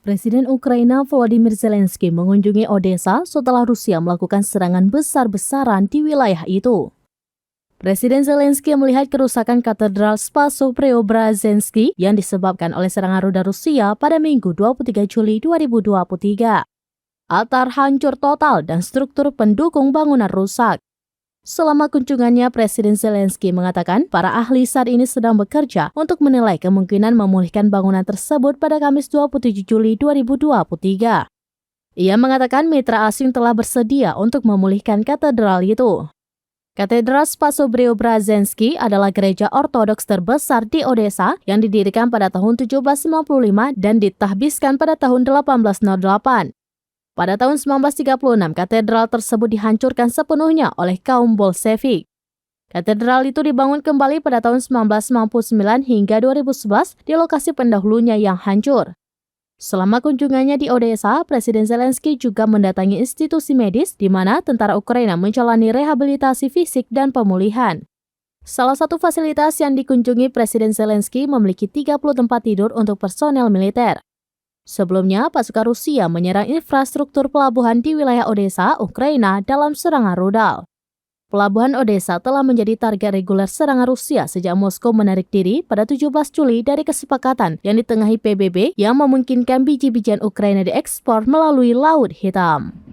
Presiden Ukraina Volodymyr Zelensky mengunjungi Odessa setelah Rusia melakukan serangan besar-besaran di wilayah itu. Presiden Zelensky melihat kerusakan Katedral Spaso-Preobrazhensky yang disebabkan oleh serangan rudal Rusia pada Minggu 23 Juli 2023. Altar hancur total dan struktur pendukung bangunan rusak. Selama kunjungannya, Presiden Zelensky mengatakan para ahli saat ini sedang bekerja untuk menilai kemungkinan memulihkan bangunan tersebut pada Kamis 27 Juli 2023. Ia mengatakan mitra asing telah bersedia untuk memulihkan katedral itu. Katedral Spaso-Preobrazhensky adalah gereja ortodoks terbesar di Odessa yang didirikan pada tahun 1755 dan ditahbiskan pada tahun 1808. Pada tahun 1936, katedral tersebut dihancurkan sepenuhnya oleh kaum Bolshevik. Katedral itu dibangun kembali pada tahun 1999 hingga 2011 di lokasi pendahulunya yang hancur. Selama kunjungannya di Odessa, Presiden Zelensky juga mendatangi institusi medis di mana tentara Ukraina menjalani rehabilitasi fisik dan pemulihan. Salah satu fasilitas yang dikunjungi Presiden Zelensky memiliki 30 tempat tidur untuk personel militer. Sebelumnya, pasukan Rusia menyerang infrastruktur pelabuhan di wilayah Odessa, Ukraina dalam serangan rudal. Pelabuhan Odessa telah menjadi target reguler serangan Rusia sejak Moskow menarik diri pada 17 Juli dari kesepakatan yang ditengahi PBB yang memungkinkan biji-bijian Ukraina diekspor melalui Laut Hitam.